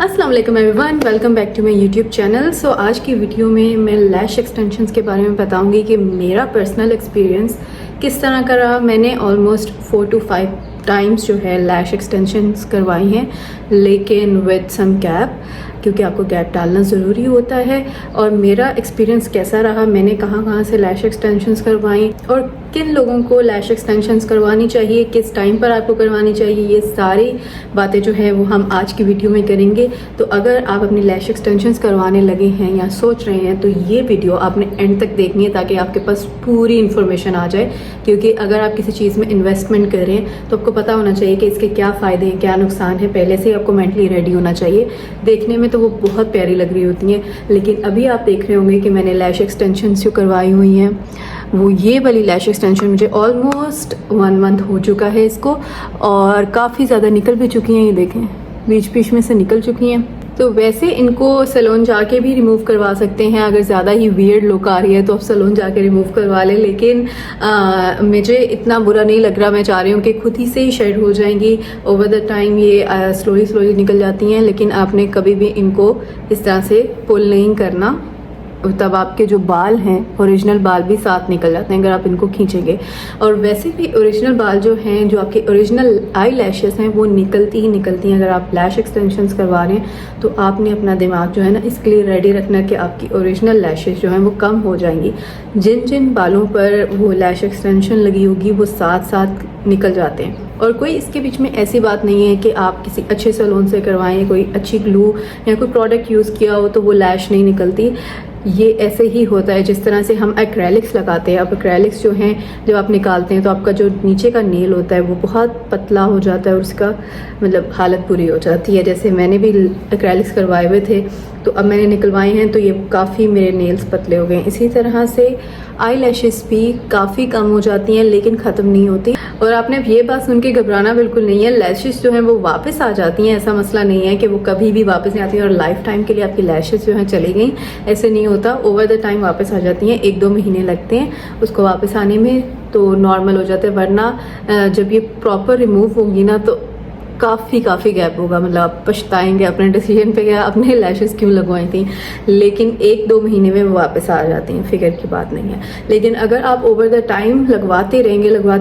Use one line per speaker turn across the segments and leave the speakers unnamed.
अस्सलाम वालेकुम everyone, welcome back to my YouTube channel. So आज की वीडियो में मैं लैश एक्सटेंशंस के बारे में बताऊंगी कि मेरा पर्सनल एक्सपीरियंस किस तरह का रहा। मैंने ऑलमोस्ट 4 to 5 टाइम्स जो है लैश एक्सटेंशंस करवाई हैं, लेकिन विद सम गैप, क्योंकि आपको गैप डालना ज़रूरी होता है। और मेरा एक्सपीरियंस कैसा रहा, मैंने कहाँ कहाँ से लैश एक्सटेंशंस करवाई और किन लोगों को लैश एक्सटेंशंस करवानी चाहिए, किस टाइम पर आपको करवानी चाहिए, ये सारी बातें जो है वो हम आज की वीडियो में करेंगे। तो अगर आप अपनी लैश एक्सटेंशंस करवाने लगे हैं या सोच रहे हैं तो ये वीडियो आपने एंड तक देखनी है ताकि आपके पास पूरी इन्फॉर्मेशन आ जाए। क्योंकि अगर आप किसी चीज़ में इन्वेस्टमेंट कर रहे हैं तो आपको पता होना चाहिए कि इसके क्या फ़ायदे हैं, क्या नुकसान है। पहले से आपको मेंटली रेडी होना चाहिए। देखने में तो वो बहुत प्यारी लग रही होती हैं, लेकिन अभी आप देख रहे होंगे कि मैंने लैश एक्सटेंशंस जो करवाई हुई हैं, वो ये वाली लैश एक्सटेंशन मुझे ऑलमोस्ट 1 मंथ हो चुका है इसको, और काफ़ी ज़्यादा निकल भी चुकी हैं। ये देखें, बीच बीच में से निकल चुकी हैं। तो वैसे इनको सैलून जाके भी रिमूव करवा सकते हैं। अगर ज़्यादा ही वियर्ड लुक आ रही है तो आप सैलून जाके रिमूव करवा लें, लेकिन मुझे इतना बुरा नहीं लग रहा। मैं चाह रही हूँ कि खुद ही से ही शेड हो जाएंगी ओवर द टाइम। ये स्लोली निकल जाती हैं, लेकिन आपने कभी भी इनको इस तरह से पुल नहीं करना, तब आपके जो बाल हैं ओरिजिनल बाल भी साथ निकल जाते हैं अगर आप इनको खींचेंगे। और वैसे भी ओरिजिनल बाल जो हैं, जो आपके ओरिजिनल आई लैशेस हैं, वो निकलती ही निकलती हैं। अगर आप लैश एक्सटेंशंस करवा रहे हैं तो आपने अपना दिमाग जो है ना इसके लिए रेडी रखना कि आपकी ओरिजिनल लैशेस जो हैं वो कम हो जाएंगी। जिन जिन बालों पर वो लैश एक्सटेंशन लगी होगी वो साथ साथ निकल जाते हैं। और कोई इसके बीच में ऐसी बात नहीं है कि आप किसी अच्छे सैलून से करवाएं, कोई अच्छी ग्लू या कोई प्रोडक्ट यूज़ किया हो तो वो लैश नहीं निकलती। ये ऐसे ही होता है जिस तरह से हम एक्रेलिक्स लगाते हैं। अब एक्रेलिक्स जो हैं जब आप निकालते हैं तो आपका जो नीचे का नेल होता है वो बहुत पतला हो जाता है और उसका मतलब हालत बुरी हो जाती है। जैसे मैंने भी एक्रेलिक्स करवाए हुए थे तो अब मैंने निकलवाए हैं तो ये काफ़ी मेरे नेल्स पतले हो गए। इसी तरह से आई लैशेस भी काफ़ी कम हो जाती हैं लेकिन ख़त्म नहीं होती। और आपने ये बात सुन के घबराना बिल्कुल नहीं है। लैशेस जो हैं वो वापस आ जाती हैं, ऐसा मसला नहीं है कि वो कभी भी वापस नहीं आती हैं और लाइफ टाइम के लिए आपकी लैशेस जो हैं चली गई, ऐसे नहीं होता। ओवर द टाइम वापस आ जाती हैं। 1-2 महीने लगते हैं उसको वापस आने में, तो नॉर्मल हो जाते हैं। वरना जब ये प्रॉपर रिमूव होंगी ना तो काफ़ी गैप होगा। मतलब आप पछताएंगे अपने डिसीजन पे, क्या अपने लैशेस क्यों लगवाई थी। लेकिन 1-2 महीने में वो वापस आ जाती हैं, फिक्र की बात नहीं है। लेकिन अगर आप ओवर द टाइम लगवाते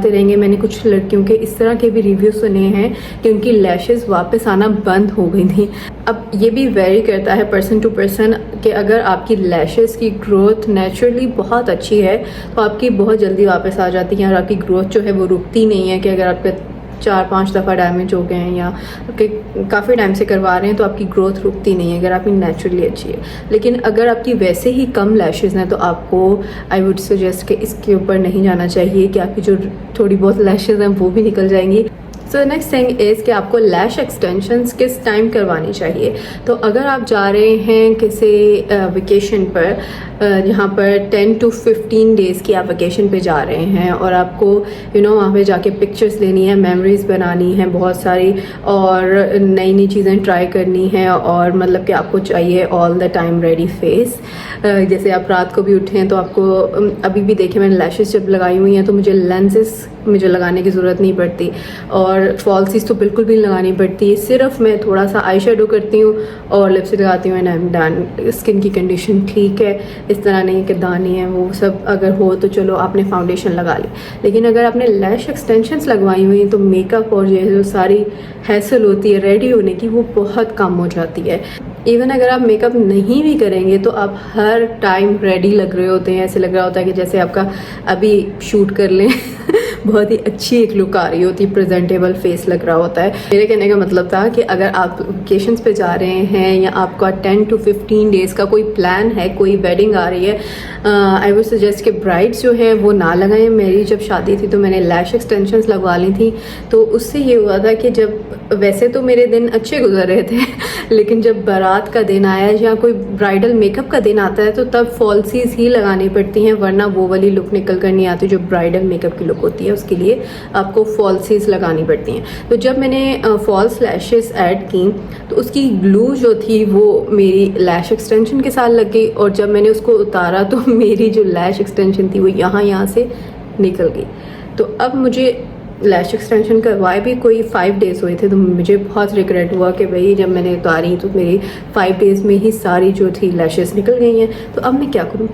रहेंगे, मैंने कुछ लड़कियों के इस तरह के भी रिव्यू सुने हैं कि उनकी लैशेस वापस आना बंद हो गई थी। अब ये भी वेरी करता है पर्सन टू पर्सन कि अगर आपकी लैशेस की ग्रोथ नेचुरली बहुत अच्छी है तो आपकी बहुत जल्दी वापस आ जाती है और आपकी ग्रोथ जो है वो रुकती नहीं है। कि अगर आपके 4-5 दफ़ा डैमेज हो गए हैं या काफ़ी टाइम से करवा रहे हैं तो आपकी ग्रोथ रुकती नहीं है अगर आपकी नेचुरली अच्छी है। लेकिन अगर आपकी वैसे ही कम लैशेज़ हैं तो आपको आई वुड सजेस्ट कि इसके ऊपर नहीं जाना चाहिए कि आपकी जो थोड़ी बहुत लैशेज़ हैं वो भी निकल जाएंगी। सो नेक्स्ट थिंग इज़ कि आपको लैश एक्सटेंशंस किस टाइम करवानी चाहिए। तो अगर आप जा रहे हैं किसी वेकेशन पर, जहाँ पर 10 to 15 डेज़ की आप वेकेशन पे जा रहे हैं और आपको वहाँ पे जाके पिक्चर्स लेनी है, मेमोरीज बनानी है बहुत सारी, और नई चीज़ें ट्राई करनी है, और मतलब कि आपको चाहिए all the time ready face. जैसे आप रात को भी उठे हैं तो आपको, अभी भी देखें मैंने लैशेस जब लगाई हुई हैं तो मुझे लेंसेज मुझे लगाने की ज़रूरत नहीं पड़ती और फॉल्सीज तो बिल्कुल भी लगानी पड़ती। सिर्फ मैं थोड़ा सा आई शेडो करती हूँ और लिपस्टिक लगाती हूँ and I am done. Skin की कंडीशन ठीक है, इस तरह नहीं कि दाने हैं वो सब अगर हो तो चलो आपने फाउंडेशन लगा ली। लेकिन अगर आपने लैश एक्सटेंशंस लगवाई हुई हैं तो मेकअप और ये जो सारी हैसल होती है रेडी होने की वो बहुत कम हो जाती है। इवन अगर आप मेकअप नहीं भी करेंगे तो आप हर टाइम रेडी लग रहे होते हैं। ऐसे लग रहा होता है कि जैसे आपका अभी शूट कर लें बहुत ही अच्छी एक लुक आ रही होती है, प्रेजेंटेबल फेस लग रहा होता है। मेरे कहने का मतलब था कि अगर आप वेकेशंस पे जा रहे हैं या आपका 10 to 15 डेज़ का कोई प्लान है, कोई वेडिंग आ रही है, आई वुड सजेस्ट कि ब्राइड्स जो है वो ना लगाएं। मेरी जब शादी थी तो मैंने लैश एक्सटेंशंस लगवा ली थी, तो उससे ये हुआ था कि जब वैसे तो मेरे दिन अच्छे गुजर रहे थे लेकिन जब बारात का दिन आया या कोई ब्राइडल मेकअप का दिन आता है तो तब फॉल्सीज ही लगानी पड़ती हैं, वरना वो वाली लुक निकल कर नहीं आती जो ब्राइडल मेकअप की लुक होती है। उसके लिए आपको फॉल्सीज लगानी पड़ती हैं। तो जब मैंने फॉल्स लैशेस ऐड की तो उसकी ग्लू जो थी वो मेरी लैश एक्सटेंशन के साथ लग गई, और जब मैंने उसको उतारा तो मेरी जो लैश एक्सटेंशन थी वो यहाँ से निकल गई। तो अब मुझे लैश एक्सटेंशन करवाए भी कोई 5 डेज़ हुए थे, तो मुझे बहुत रिग्रेट हुआ कि भाई जब मैंने उतारी तो मेरी 5 डेज़ में ही सारी जो थी लैशेस निकल गई हैं, तो अब मैं क्या करूँ।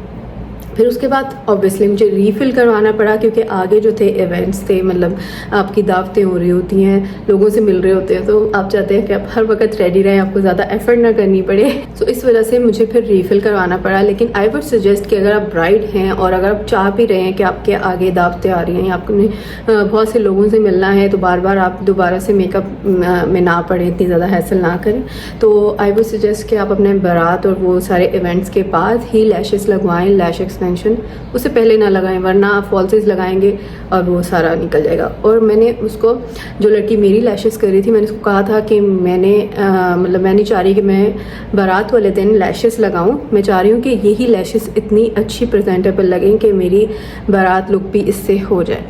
फिर उसके बाद ऑब्वियसली मुझे रीफ़िल करवाना पड़ा, क्योंकि आगे जो थे इवेंट्स थे, मतलब आपकी दावतें हो रही होती हैं, लोगों से मिल रहे होते हैं, तो आप चाहते हैं कि आप हर वक्त रेडी रहें, आपको ज़्यादा एफर्ट ना करनी पड़े। तो इस वजह से मुझे फिर रीफ़िल करवाना पड़ा। लेकिन आई वुड सजेस्ट कि अगर आप ब्राइड हैं और अगर आप चाह भी रहे हैं कि आपके आगे दावतें आ रही हैं, आपने बहुत से लोगों से मिलना है, तो बार बार आप दोबारा से मेकअप में ना पड़े, इतनी ज़्यादा हैसल ना करें, तो आई वुड सजेस्ट कि आप अपने बारात और वो सारे इवेंट्स के बाद ही लैशेस लगवाएं। लैश उससे पहले ना लगाएं, वरना आप फॉल्सेस लगाएंगे और वो सारा निकल जाएगा। और मैंने उसको, जो लड़की मेरी लैशेस कर रही थी, मैंने उसको कहा था कि मैंने मतलब मैं नहीं चाह रही कि मैं बारात वाले दिन लैशेस लगाऊं, मैं चाह रही हूँ कि यही लैशेस इतनी अच्छी प्रेजेंटेबल लगें कि मेरी बारात लुक भी इससे हो जाए।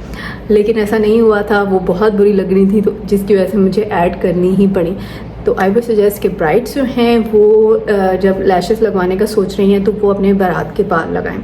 लेकिन ऐसा नहीं हुआ था, वो बहुत बुरी लग रही थी, तो जिसकी वजह से मुझे ऐड करनी ही पड़ी। तो आई वुड सजेस्ट कि ब्राइड्स जो हैं वो जब लैशेस लगवाने का सोच रही हैं तो वो अपने बारात के बाद लगाएं,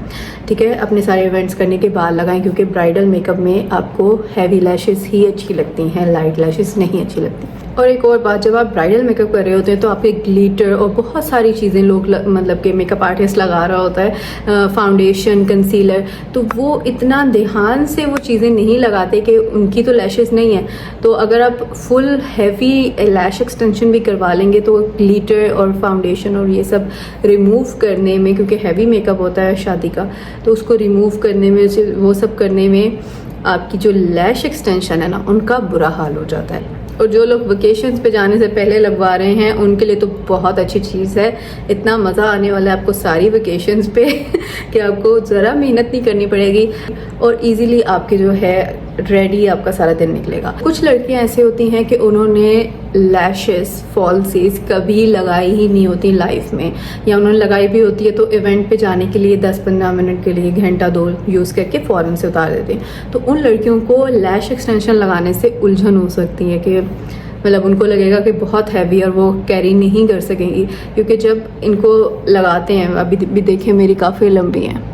ठीक है, अपने सारे इवेंट्स करने के बाद लगाएं, क्योंकि ब्राइडल मेकअप में आपको हैवी लैशेस ही अच्छी लगती हैं, लाइट लैशेस नहीं अच्छी लगती। और एक और बात, जब आप ब्राइडल मेकअप कर रहे होते हैं तो आपके ग्लिटर और बहुत सारी चीज़ें लोग मतलब कि मेकअप आर्टिस्ट लगा रहा होता है, फाउंडेशन, कंसीलर, तो वो इतना ध्यान से वो चीज़ें नहीं लगाते कि उनकी तो लैशेस नहीं है। तो अगर आप फुल हैवी लैश एक्सटेंशन भी करवा लेंगे तो ग्लिटर और फाउंडेशन और ये सब रिमूव करने में, क्योंकि हैवी मेकअप होता है शादी का, तो उसको रिमूव करने में, वो सब करने में आपकी जो लैश एक्सटेंशन है ना, उनका बुरा हाल हो जाता है। और जो लोग वेकेशंस पे जाने से पहले लगवा रहे हैं उनके लिए तो बहुत अच्छी चीज़ है। इतना मज़ा आने वाला है आपको सारी वेकेशंस पे कि आपको ज़रा मेहनत नहीं करनी पड़ेगी और इजीली आपके जो है रेडी आपका सारा दिन निकलेगा। कुछ लड़कियां ऐसे होती हैं कि उन्होंने लैशेस, फॉल्सीज कभी लगाई ही नहीं होती लाइफ में, या उन्होंने लगाई भी होती है तो इवेंट पे जाने के लिए 10-15 मिनट के लिए, घंटा 2 यूज़ करके फ़ौरन से उतार देते हैं। तो उन लड़कियों को लैश एक्सटेंशन लगाने से उलझन हो सकती है कि मतलब उनको लगेगा कि बहुत हैवी और वो कैरी नहीं कर सकेंगी, क्योंकि जब इनको लगाते हैं, अभी भी देखिए मेरी काफ़ी लंबी हैं,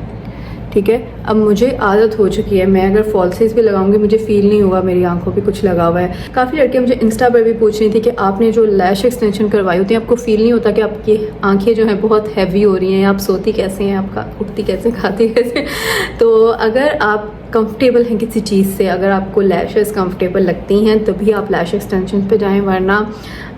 ठीक है, अब मुझे आदत हो चुकी है, मैं अगर फॉल्सेस भी लगाऊंगी मुझे फील नहीं होगा मेरी आंखों पे कुछ लगा हुआ है। काफ़ी लड़कियां मुझे इंस्टा पर भी पूछ रही थी कि आपने जो लैश एक्सटेंशन करवाई होती है आपको फील नहीं होता कि आपकी आंखें जो हैं बहुत हैवी हो रही हैं, आप सोती कैसे हैं, आपका उठती कैसे, खाती कैसे। तो अगर आप कंफर्टेबल हैं किसी चीज़ से, अगर आपको लैशेस कंफर्टेबल लगती हैं तभी आप लैश एक्सटेंशन पे जाएं, वरना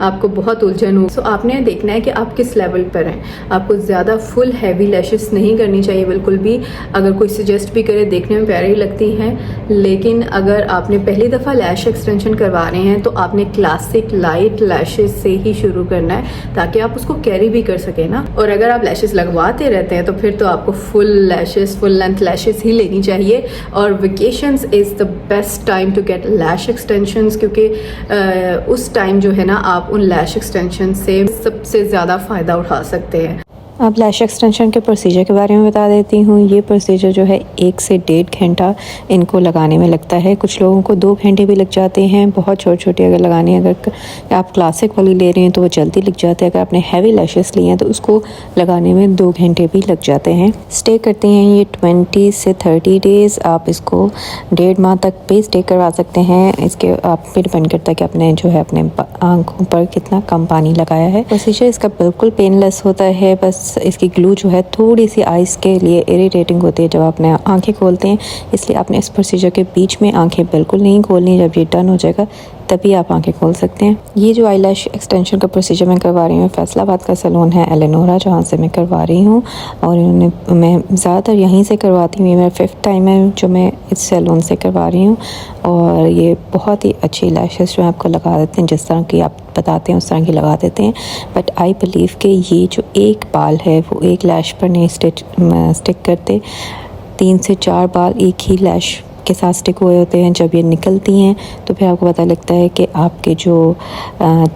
आपको बहुत उलझन हो। सो आपने देखना है कि आप किस लेवल पर हैं। आपको ज़्यादा फुल हैवी लैशेस नहीं करनी चाहिए बिल्कुल भी। अगर कोई सजेस्ट भी करे, देखने में प्यारी लगती हैं, लेकिन अगर आपने पहली दफ़ा लैश एक्सटेंशन करवा रहे हैं तो आपने क्लासिक लाइट लैशेस से ही शुरू करना है ताकि आप उसको कैरी भी कर सकें ना। और अगर आप लैशेस लगवाते रहते हैं तो फिर तो आपको full lashes, full length lashes ही लेनी चाहिए। और vacations is the best time to get lash extensions, क्योंकि उस टाइम जो है ना आप उन लैश एक्सटेंशन से सबसे ज़्यादा फ़ायदा उठा सकते हैं।
अब लैश एक्सटेंशन के प्रोसीजर के बारे में बता देती हूँ। ये प्रोसीजर जो है 1 से 1.5 घंटा इनको लगाने में लगता है। कुछ लोगों को 2 घंटे भी लग जाते हैं। बहुत छोटी छोटी अगर लगानी है, अगर आप क्लासिक वाली ले रहे हैं तो वो जल्दी लग जाते हैं। अगर आपने हैवी लैशेस लिए हैं तो उसको लगाने में 2 घंटे भी लग जाते हैं। स्टे करते हैं ये 20 से 30 डेज़। आप इसको 1.5 माह तक भी स्टे करवा सकते हैं। इसके आप पे डिपेंड करता है कि आपने जो है अपने आँखों पर कितना कम पानी लगाया है। प्रोसीजर इसका बिल्कुल पेनलेस होता है, बस इसकी ग्लू जो है थोड़ी सी आइस के लिए इरिटेटिंग होती है जब आपने आंखें खोलते हैं, इसलिए आपने इस प्रोसीजर के बीच में आंखें बिल्कुल नहीं खोलनी। जब ये डन हो जाएगा तभी आप आंखें खोल सकते हैं। ये जो आईलैश एक्सटेंशन का प्रोसीजर मैं करवा रही हूँ, फैसलाबाद का सैलून है एलेनोरा, जहाँ से मैं करवा रही हूँ। और मैं ज़्यादातर यहीं से करवाती हूँ। ये मेरा 5th टाइम है जो मैं इस सैलून से करवा रही हूँ। और ये बहुत ही अच्छी लैशेस जो है आपको लगा देते हैं, जिस तरह की आप बताते हैं उस तरह की लगा देते हैं। बट आई बिलीव कि ये जो एक बाल है वो एक लैश पर नहीं स्टिक करते। 3 से 4 बाल एक ही लैश के साथ स्टिक हुए होते हैं। जब ये निकलती हैं तो फिर आपको पता लगता है कि आपके जो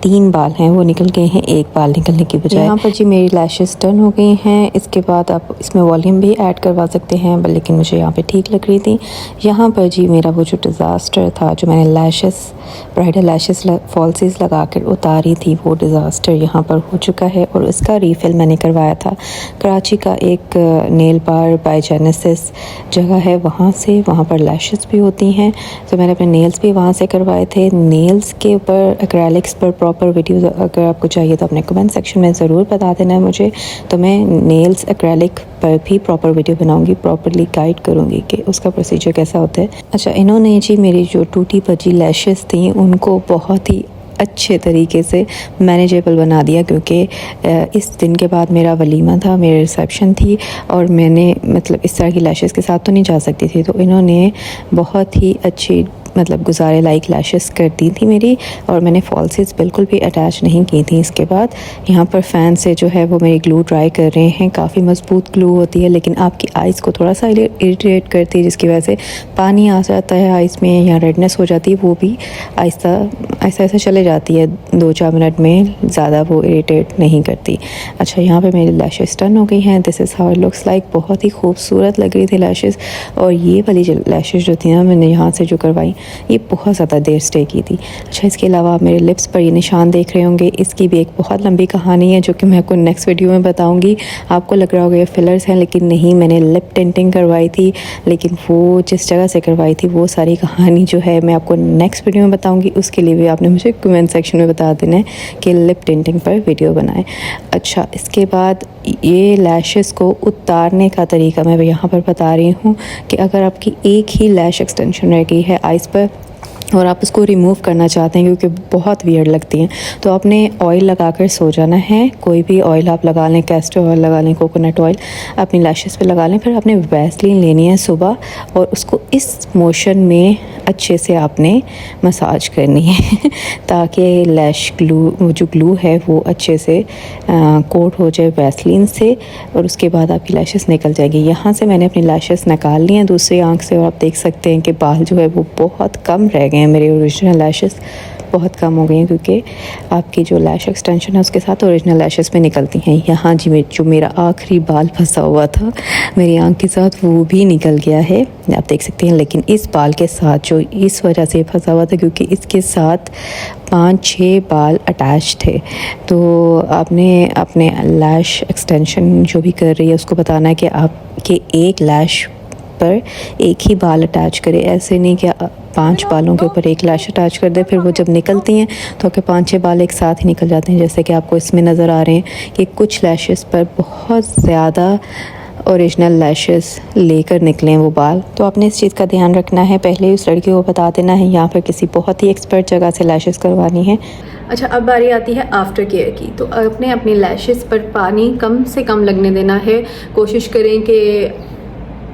3 बाल हैं वो निकल गए हैं, 1 बाल निकलने की बजाय। यहाँ पर जी मेरी लैशेस टर्न हो गई हैं। इसके बाद आप इसमें वॉल्यूम भी ऐड करवा सकते हैं, लेकिन मुझे यहाँ पे ठीक लग रही थी। यहाँ पर जी मेरा वो जो डिज़ास्टर था, जो मैंने लैशेस, ब्राइडल लैशेस फॉल्सीज लगा कर उतारी थी, वो डिज़ास्टर यहाँ पर हो चुका है। और उसका रीफ़िल मैंने करवाया था कराची का एक नेल बार बाय जेनेसिस जगह है, वहाँ से। वहाँ पर लैश लैशेस भी होती हैं। तो मैंने अपने नेल्स भी वहाँ से करवाए थे। नेल्स के ऊपर एक्रेलिक्स पर प्रॉपर वीडियो अगर आपको चाहिए तो अपने कमेंट सेक्शन में ज़रूर बता देना है मुझे, तो मैं नेल्स एक्रेलिक पर भी प्रॉपर वीडियो बनाऊंगी, प्रॉपरली गाइड करूंगी कि उसका प्रोसीजर कैसा होता है। अच्छा, इन्होंने जी मेरी जो टूटी भजी लैशेस थी उनको बहुत ही अच्छे तरीके से मैनेजेबल बना दिया, क्योंकि इस दिन के बाद मेरा वलीमा था, मेरी रिसेप्शन थी और मैंने मतलब इस तरह की लैशेस के साथ तो नहीं जा सकती थी। तो इन्होंने बहुत ही अच्छी मतलब गुजारे लाइक लैशेस कर दी थी मेरी, और मैंने फॉल्सेस बिल्कुल भी अटैच नहीं की थी। इसके बाद यहाँ पर फ़ैन से जो है वो मेरी ग्लू ड्राई कर रहे हैं। काफ़ी मजबूत ग्लू होती है लेकिन आपकी आइज़ को थोड़ा सा इरिटेट करती है, जिसकी वजह से पानी आ जाता है आइज़ में या रेडनेस हो जाती है, वो भी आहिस्ता ऐसा चले जाती है 2-4 मिनट में, ज़्यादा वो इरिटेट नहीं करती। अच्छा, यहाँ पे मेरी लैशेस टर्न हो गई हैं। This is how it looks like. बहुत ही खूबसूरत लग रही थी लैशेस, और ये वाली जो लैशेस जो थी ना मैंने यहाँ से जो करवाई ये बहुत ज़्यादा देर स्टे की थी। अच्छा, इसके अलावा आप मेरे लिप्स पर ये निशान देख रहे होंगे, इसकी भी एक बहुत लंबी कहानी है जो कि मैं आपको नेक्स्ट वीडियो में बताऊंगी। आपको लग रहा होगा ये फिलर्स हैं, लेकिन नहीं, मैंने लिप टिंटिंग करवाई थी, लेकिन वो जिस जगह से करवाई थी वो सारी कहानी जो है मैं आपको नेक्स्ट वीडियो में बताऊँगी। उसके लिए भी आपने मुझे कमेंट सेक्शन में बता देना है कि लिप टिंटिंग पर वीडियो बनाएं। अच्छा, इसके बाद ये लैशेस को उतारने का तरीका मैं यहाँ पर बता रही हूँ कि अगर आपकी एक ही लैश एक्सटेंशन रह गई है आइज़ पर और आप उसको रिमूव करना चाहते हैं क्योंकि बहुत वियर्ड लगती हैं, तो आपने ऑयल लगाकर सो जाना है। कोई भी ऑयल आप लगा लें, कैस्टर ऑयल लगा लें, कोकोनट ऑयल अपनी लैशेस पे लगा लें। फिर आपने वैसलीन लेनी है सुबह और उसको इस मोशन में अच्छे से आपने मसाज करनी है ताकि लैश ग्लू जो ग्लू है वो अच्छे से कोट हो जाए वैसलीन से, और उसके बाद आपकी लैशेस निकल जाएगी। यहाँ से मैंने अपनी लैशेस निकाल ली हैं दूसरी आंख से, और आप देख सकते हैं कि बाल जो है वो बहुत कम रह गए हैं। मेरे ओरिजिनल लैशेस बहुत कम हो गई हैं क्योंकि आपकी जो लैश एक्सटेंशन है उसके साथ ओरिजिनल लैशेस में निकलती हैं। यहाँ जी जो मेरा आखिरी बाल फंसा हुआ था मेरी आंख के साथ वो भी निकल गया है, आप देख सकते हैं। लेकिन इस बाल के साथ जो इस वजह से फंसा हुआ था क्योंकि इसके साथ 5-6 बाल अटैच थे। तो आपने अपने लैश एक्सटेंशन जो भी कर रही है उसको बताना है कि आपके एक लैश पर एक ही बाल अटैच करे, ऐसे नहीं कि 5 बालों के ऊपर एक लैश अटैच कर दे, फिर वो जब निकलती हैं तो आपके 5-6 बाल एक साथ ही निकल जाते हैं। जैसे कि आपको इसमें नज़र आ रहे हैं कि कुछ लैशेस पर बहुत ज़्यादा ओरिजिनल लैशेस लेकर निकलें वो बाल। तो आपने इस चीज़ का ध्यान रखना है, पहले उस लड़की को बता देना है या फिर किसी बहुत ही एक्सपर्ट जगह से लैशेस करवानी है।
अच्छा, अब बारी आती है आफ्टर केयर की। तो आपने अपनी लैशेस पर पानी कम से कम लगने देना है। कोशिश करें कि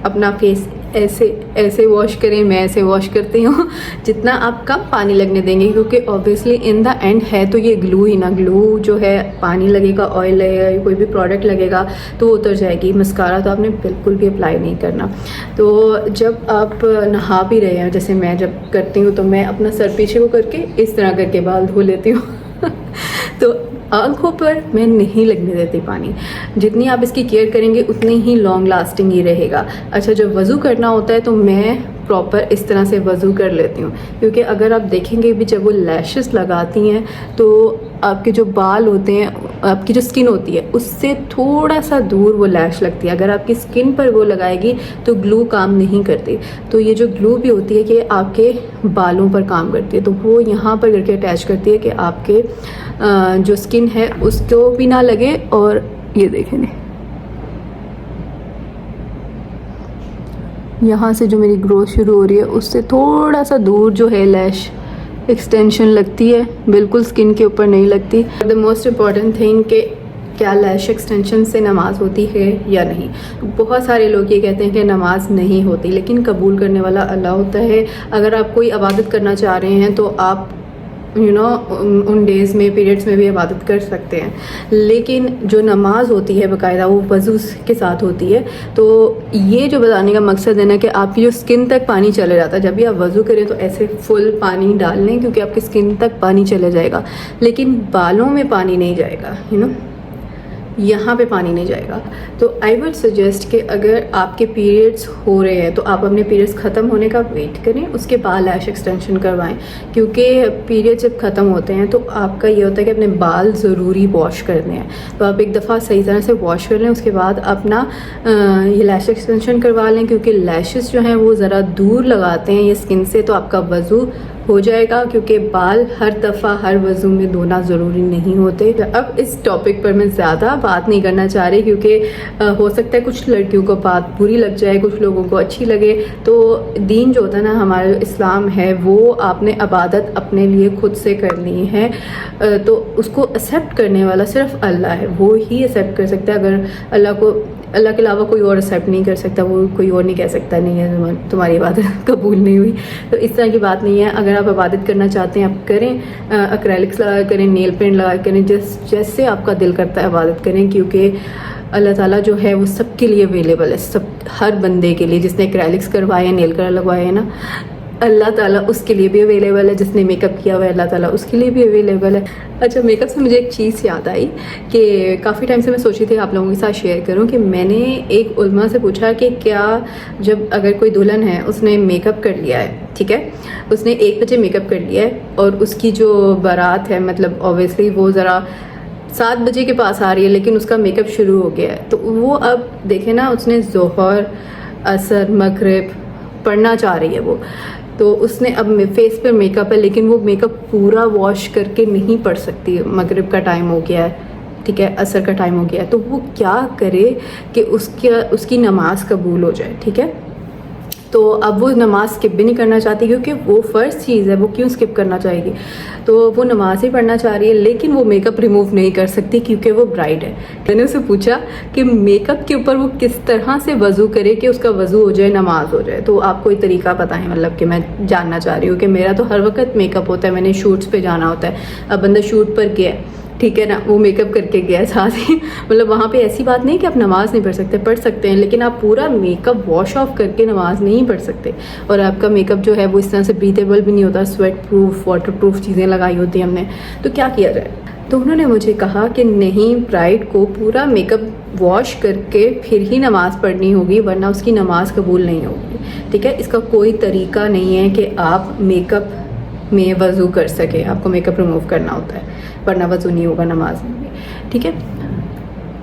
अपना फेस ऐसे वॉश करें, मैं ऐसे वॉश करती हूँ। जितना आप कम पानी लगने देंगे, क्योंकि ऑब्वियसली इन द एंड है तो ये ग्लू ही ना, ग्लू जो है पानी लगेगा, ऑयल लगेगा, कोई भी प्रोडक्ट लगेगा तो वो उतर जाएगी। मस्कारा तो आपने बिल्कुल भी अप्लाई नहीं करना। तो जब आप नहा भी रहे हैं, जैसे मैं जब करती हूँ तो मैं अपना सर पीछे को करके इस तरह करके बाल धो लेती हूँ तो आंखों पर मैं नहीं लगने देती पानी। जितनी आप इसकी केयर करेंगे उतनी ही लॉन्ग लास्टिंग ही रहेगा। अच्छा, जब वज़ू करना होता है तो मैं प्रॉपर इस तरह से वज़ू कर लेती हूँ, क्योंकि अगर आप देखेंगे भी जब वो लैशेस लगाती हैं तो आपके जो बाल होते हैं, आपकी जो स्किन होती है उससे थोड़ा सा दूर वो लैश लगती है। अगर आपकी स्किन पर वो लगाएगी तो ग्लू काम नहीं करती। तो ये जो ग्लू भी होती है कि आपके बालों पर काम करती है, तो वो यहाँ पर करके अटैच करती है कि आपके जो स्किन है उसको भी ना लगे। और ये देखें, यहाँ से जो मेरी ग्रोथ शुरू हो रही है उससे थोड़ा सा दूर जो है लैश एक्सटेंशन लगती है, बिल्कुल स्किन के ऊपर नहीं लगती। द मोस्ट इम्पॉर्टेंट थिंग कि क्या लैश एक्सटेंशन से नमाज होती है या नहीं। बहुत सारे लोग ये कहते हैं कि नमाज नहीं होती, लेकिन कबूल करने वाला अल्लाह होता है। अगर आप कोई इबादत करना चाह रहे हैं तो आप उन डेज़ में, पीरियड्स में भी इबादत कर सकते हैं, लेकिन जो नमाज होती है बाकायदा वो वज़ू के साथ होती है। तो ये जो बताने का मकसद है ना कि आपकी जो स्किन तक पानी चले जाता है, जब भी आप वज़ू करें तो ऐसे फुल पानी डाल लें क्योंकि आपकी स्किन तक पानी चले जाएगा, लेकिन बालों में पानी नहीं जाएगा। यहाँ पे पानी नहीं जाएगा। तो आई वुड सजेस्ट कि अगर आपके पीरियड्स हो रहे हैं तो आप अपने पीरियड्स ख़त्म होने का वेट करें, उसके बाद लैश एक्सटेंशन करवाएं। क्योंकि पीरियड जब ख़त्म होते हैं तो आपका ये होता है कि अपने बाल ज़रूरी वॉश करने हैं, तो आप एक दफ़ा सही तरह से वॉश कर लें, उसके बाद अपना ये लैश एक्सटेंशन करवा लें। क्योंकि लैशेस जो हैं वो ज़रा दूर लगाते हैं ये स्किन से, तो आपका वज़ू हो जाएगा। क्योंकि बाल हर दफ़ा हर वज़ू में धोना ज़रूरी नहीं होते। अब इस टॉपिक पर मैं ज़्यादा बात नहीं करना चाह रही, क्योंकि हो सकता है कुछ लड़कियों को बात बुरी लग जाए, कुछ लोगों को अच्छी लगे। तो दीन जो होता है ना, हमारा जो इस्लाम है, वो आपने इबादत अपने लिए खुद से करनी है, तो उसको एक्सेप्ट करने वाला सिर्फ अल्लाह है, वो ही एक्सेप्ट कर सकता है। अगर अल्लाह के अलावा कोई और एक्सेप्ट नहीं कर सकता, वो कोई और नहीं कह सकता नहीं है तुम्हारी इबादत कबूल नहीं हुई। तो इस तरह की बात नहीं है। अगर आप इबादत करना चाहते हैं आप करें, एक्रेलिक्स लगा करें, नेल पेंट लगा करें, जैसे आपका दिल करता है इबादत करें। क्योंकि अल्लाह ताला जो है वो सबके लिए अवेलेबल है, सब हर बंदे के लिए। जिसने एक्रेलिक्स करवाए हैं, नेल कलर लगवाए हैं ना, अल्लाह ताला उसके लिए भी अवेलेबल है। जिसने मेकअप किया हुआ है अल्लाह ताला उसके लिए भी अवेलेबल है। अच्छा, मेकअप से मुझे एक चीज़ याद आई कि काफ़ी टाइम से मैं सोची थी आप लोगों के साथ शेयर करूं कि मैंने एक उलमा से पूछा कि क्या जब अगर कोई दुल्हन है उसने मेकअप कर लिया है, ठीक है, उसने 1 बजे मेकअप कर लिया है और उसकी जो बारात है, मतलब ऑब्वियसली वो ज़रा 7 बजे के पास आ रही है, लेकिन उसका मेकअप शुरू हो गया है, तो वो अब देखे ना, उसने ज़ोहर, असर, मगरिब पढ़ना चाह रही है वो, तो उसने अब फेस पर मेकअप है लेकिन वो मेकअप पूरा वॉश करके नहीं पढ़ सकती। मगरिब का टाइम हो गया है, ठीक है, असर का टाइम हो गया है, तो वो क्या करे कि उसकी नमाज कबूल हो जाए, ठीक है। तो अब वो नमाज स्किप भी नहीं करना चाहती, क्योंकि वो फ़र्ज चीज़ है, वो क्यों स्किप करना चाहेगी। तो वो नमाज ही पढ़ना चाह रही है, लेकिन वो मेकअप रिमूव नहीं कर सकती क्योंकि वो ब्राइड है। मैंने उससे पूछा कि मेकअप के ऊपर वो किस तरह से वज़ू करे कि उसका वज़ू हो जाए, नमाज हो जाए। तो आप कोई तरीका बताएं, मतलब कि मैं जानना चाह रही हूँ कि मेरा तो हर वक्त मेकअप होता है, मैंने शूट्स पर जाना होता है। अब बंदा शूट पर गया, ठीक है ना, वो मेकअप करके गया साथ ही, मतलब वहाँ पे ऐसी बात नहीं कि आप नमाज़ नहीं पढ़ सकते, पढ़ सकते हैं, लेकिन आप पूरा मेकअप वॉश ऑफ करके नमाज़ नहीं पढ़ सकते। और आपका मेकअप जो है वो इस तरह से ब्रीथेबल भी नहीं होता, स्वेट प्रूफ, वाटर प्रूफ चीज़ें लगाई होती हैं हमने, तो क्या किया जाए। तो उन्होंने मुझे कहा कि नहीं, ब्राइड को पूरा मेकअप वॉश करके फिर ही नमाज़ पढ़नी होगी, वरना उसकी नमाज़ कबूल नहीं होगी, ठीक है। इसका कोई तरीका नहीं है कि आप मेकअप में वज़ू कर सके, आपको मेकअप रिमूव करना होता है, वरना वज़ू नहीं होगा नमाज में भी, ठीक है।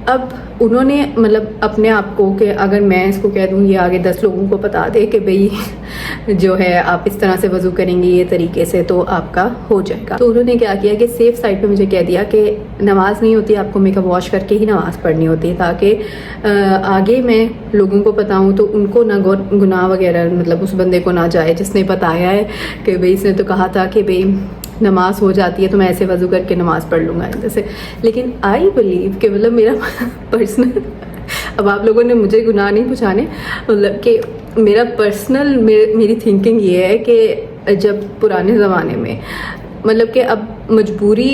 अब उन्होंने मतलब अपने आप को कि अगर मैं इसको कह दूँ ये आगे 10 लोगों को बता दे कि भाई जो है आप इस तरह से वज़ू करेंगे ये तरीके से तो आपका हो जाएगा, तो उन्होंने क्या किया कि सेफ साइड पे मुझे कह दिया कि नमाज नहीं होती, आपको मेकअप वॉश करके ही नमाज़ पढ़नी होती है, ताकि आगे मैं लोगों को बताऊँ तो उनको ना गुनाह वगैरह मतलब उस बंदे को ना जाए जिसने बताया है कि भाई इसने तो कहा था कि भाई नमाज हो जाती है तो मैं ऐसे वज़ू करके नमाज़ पढ़ लूँगा जैसे। लेकिन आई बिलीव कि मतलब मेरा पर्सनल, अब आप लोगों ने मुझे गुनाह नहीं पहुँचाने, मतलब कि मेरा पर्सनल मेरी थिंकिंग ये है कि जब पुराने ज़माने में मतलब कि अब मजबूरी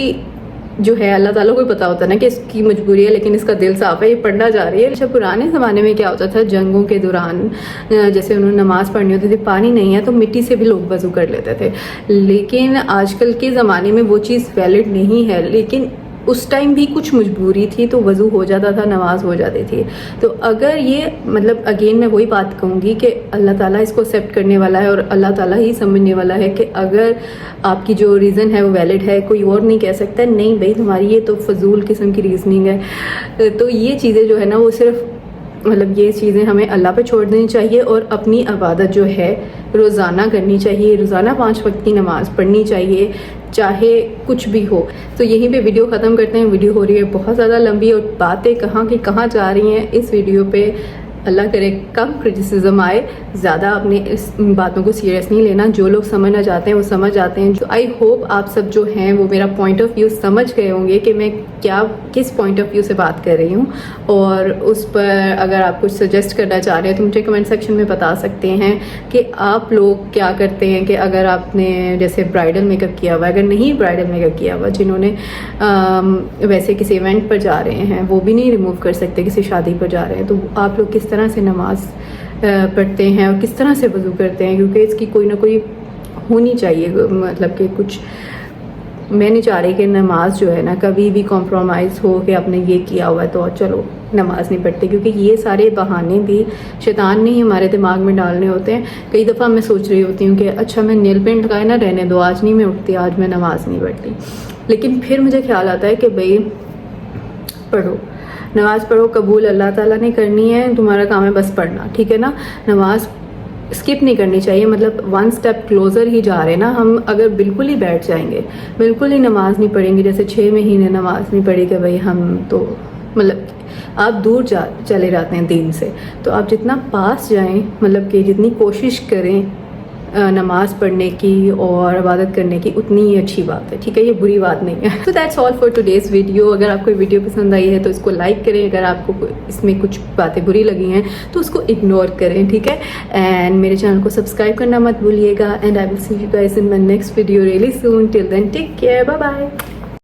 जो है अल्लाह ताला को ही पता होता है ना कि इसकी मजबूरी है, लेकिन इसका दिल साफ़ है, ये पढ़ना जा रही है। अच्छा, पुराने ज़माने में क्या होता था, जंगों के दौरान जैसे उन्होंने नमाज़ पढ़नी होती थी, पानी नहीं है तो मिट्टी से भी लोग वज़ू कर लेते थे, लेकिन आजकल के ज़माने में वो चीज़ वैलिड नहीं है। लेकिन उस टाइम भी कुछ मजबूरी थी तो वज़ू हो जाता था, नमाज हो जाती थी। तो अगर ये मतलब अगेन मैं वही बात कहूँगी कि अल्लाह ताला इसको एक्सेप्ट करने वाला है और अल्लाह ताला ही समझने वाला है कि अगर आपकी जो रीज़न है वो वैलिड है, कोई और नहीं कह सकता नहीं भाई तुम्हारी ये तो फजूल किस्म की रीजनिंग है। तो ये चीज़ें जो है ना वो सिर्फ मतलब ये चीज़ें हमें अल्लाह पे छोड़ देनी चाहिए और अपनी इबादत जो है रोज़ाना करनी चाहिए, रोज़ाना 5 वक्त की नमाज़ पढ़नी चाहिए, चाहे कुछ भी हो। तो यहीं पे वीडियो ख़त्म करते हैं, वीडियो हो रही है बहुत ज़्यादा लंबी और बातें कहाँ की कहाँ जा रही हैं इस वीडियो पे अल्लाह करे कम क्रिटिसिज्म आए, ज़्यादा अपने इस बातों को सीरियस नहीं लेना। जो लोग समझना चाहते हैं वो समझ जाते हैं। जो आई होप आप सब जो हैं वो मेरा पॉइंट ऑफ व्यू समझ गए होंगे कि मैं किस पॉइंट ऑफ व्यू से बात कर रही हूँ, और उस पर अगर आप कुछ सजेस्ट करना चाह रहे हैं तो मुझे कमेंट सेक्शन में बता सकते हैं कि आप लोग क्या करते हैं कि अगर आपने जैसे ब्राइडल मेकअप किया हुआ, अगर नहीं ब्राइडल मेकअप किया हुआ, जिन्होंने वैसे किसी इवेंट पर जा रहे हैं वो भी नहीं रिमूव कर सकते, किसी शादी पर जा रहे हैं, तो आप लोग किस तरह से नमाज पढ़ते हैं और किस तरह से वज़ू करते हैं, क्योंकि इसकी कोई ना कोई होनी चाहिए मतलब कि कुछ मैं नहीं चाह रही कि नमाज जो है ना कभी भी कॉम्प्रोमाइज़ हो कि आपने ये किया हुआ है तो चलो नमाज नहीं पढ़ते, क्योंकि ये सारे बहाने भी शैतान ने ही हमारे दिमाग में डालने होते हैं। कई दफ़ा मैं सोच रही होती हूँ कि अच्छा मैं नेल पेंट लगाए ना रहने दो, आज नहीं मैं उठती, आज मैं नमाज नहीं पढ़ती, लेकिन फिर मुझे ख्याल आता है कि भाई पढ़ो, नमाज़ पढ़ो, कबूल अल्लाह ताला ने करनी है, तुम्हारा काम है बस पढ़ना, ठीक है ना। नमाज स्किप नहीं करनी चाहिए, मतलब वन स्टेप क्लोज़र ही जा रहे हैं ना हम। अगर बिल्कुल ही बैठ जाएंगे, बिल्कुल ही नमाज नहीं पढ़ेंगे, जैसे 6 महीने नमाज नहीं पढ़ी कि भाई हम तो मतलब आप दूर चले जाते हैं दीन से। तो आप जितना पास जाएं, मतलब कि जितनी कोशिश करें नमाज पढ़ने की और इबादत करने की, उतनी ही अच्छी बात है, ठीक है, ये बुरी बात नहीं है। तो that's all for today's video. अगर आपको वीडियो पसंद आई है तो इसको लाइक करें, अगर आपको इसमें कुछ बातें बुरी लगी हैं तो उसको इग्नोर करें, ठीक है। एंड मेरे चैनल को सब्सक्राइब करना मत भूलिएगा। And I will see you guys in my next video really soon. Till then take care, bye bye.